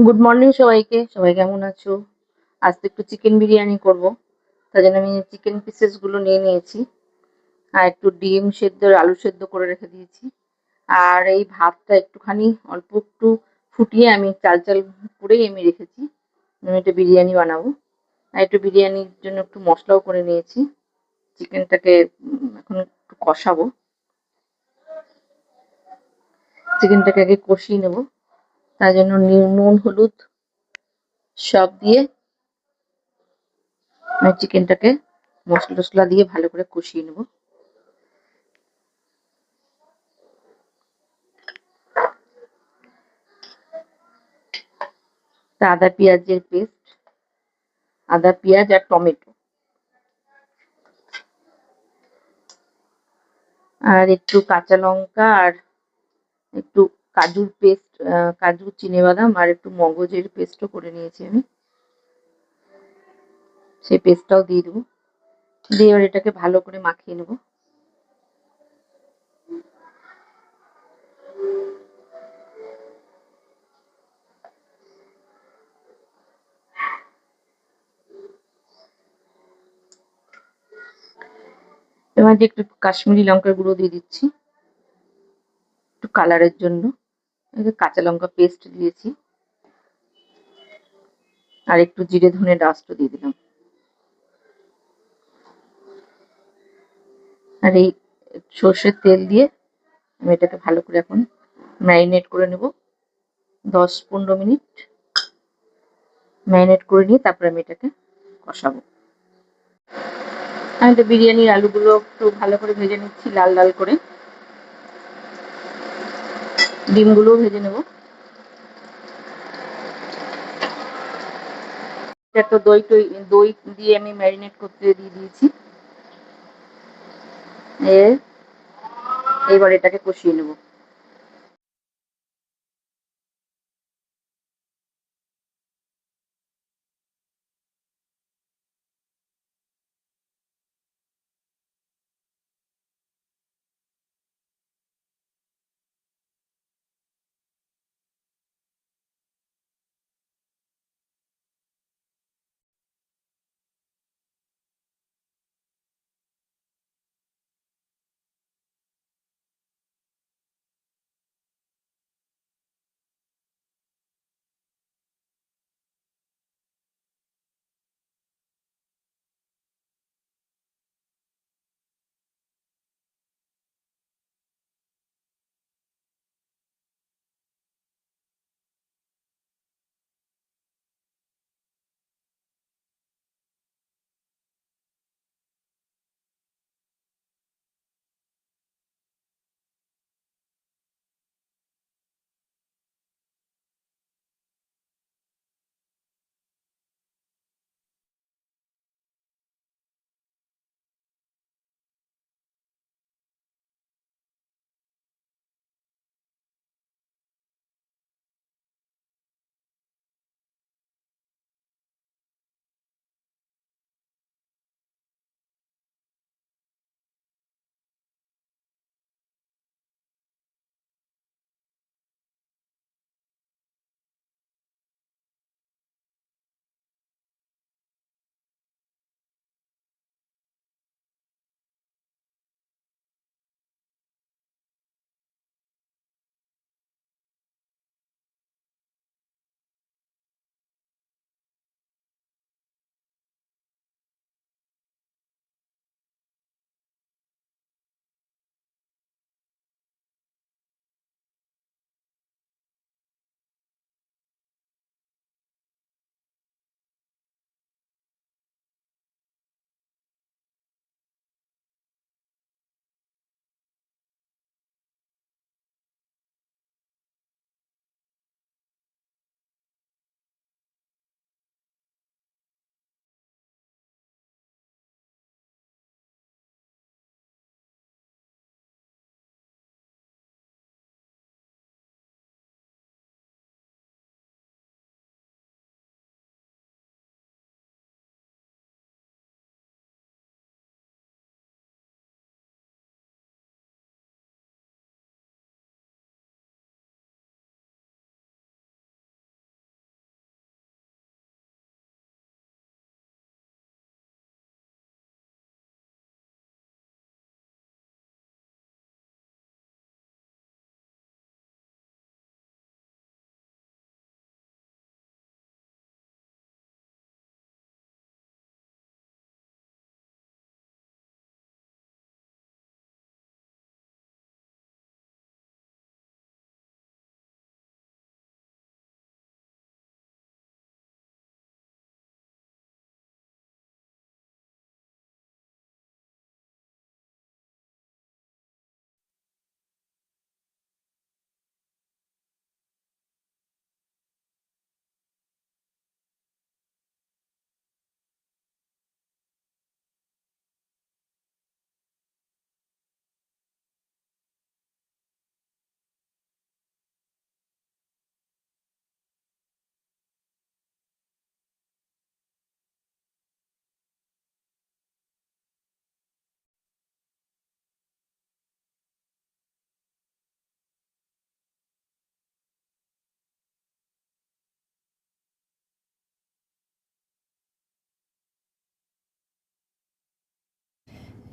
Good morning সবাইকে। সবাই কেমন আছো? আজ তো একটু চিকেন বিরিয়ানি করব। তার জন্য আমি চিকেন পিসেস গুলো নিয়ে নিয়েছি। আর একটু ডিম সেদ্ধ আর আলু সেদ্ধ করে রেখে দিয়েছি। আর এই ভাতটা একটুখানি অল্প একটু ফুটিয়ে আমি চাল চাল করেই আমি রেখেছি। আমি একটা বিরিয়ানি বানাবো। আর একটু বিরিয়ানির জন্য একটু মশলাও করে নিয়েছি। চিকেনটাকে এখন একটু কষাবো। চিকেনটাকে আগে কষিয়ে নেবো। তার জন্য নুন হলুদ সব দিয়ে আমি চিকেনটাকে মশলা টসলা দিয়ে ভালো করে কষিয়ে নেবো। আদা পেঁয়াজের পেস্ট, আদা পেঁয়াজ আর টমেটো, আর একটু কাঁচা লঙ্কা আর একটু কাজুর পেস্ট, কাজু চিনেবাদাম আর একটু মগজের পেস্টও করে নিয়েছি আমি। সেই পেস্টটাও দিয়ে দেবো। দিয়ে এবার এটাকে ভালো করে মাখিয়ে নেবো। এবার যে একটু কাশ্মীরি লঙ্কার গুঁড়ো দিয়ে দিচ্ছি একটু কালারের জন্য। কাঁচা লঙ্কা পেস্ট দিয়েছি আর একটু জিরে ধনে ডাস্টও দিয়ে দিলাম। আর এই সর্ষের তেল দিয়ে আমি এটাকে ভালো করে এখন ম্যারিনেট করে নেব 10-15 মিনিট। ম্যারিনেট করে নিয়ে তারপরে আমি এটাকে কষাবো। আমি তো বিরিয়ানির আলুগুলো একটু ভালো করে ভেজে নিচ্ছি লাল লাল করে। ডিমগুলোও ভেজে নেব। একটা দই দিয়ে আমি ম্যারিনেট করতে দিয়ে দিয়েছি। এবার এটাকে কষিয়ে নেব।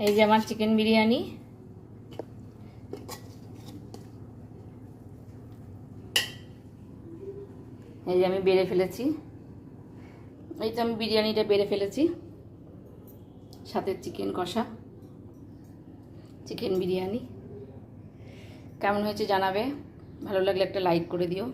এই যে আমার চিকেন বিরিয়ানি। এই যে আমি বেড়ে ফেলেছি, এই যে আমি বিরিয়ানিটা বেড়ে ফেলেছি, সাথে চিকেন কষা, চিকেন বিরিয়ানি। কেমন হয়েছে জানাবে, ভালো লাগলে একটা লাইক করে দিও।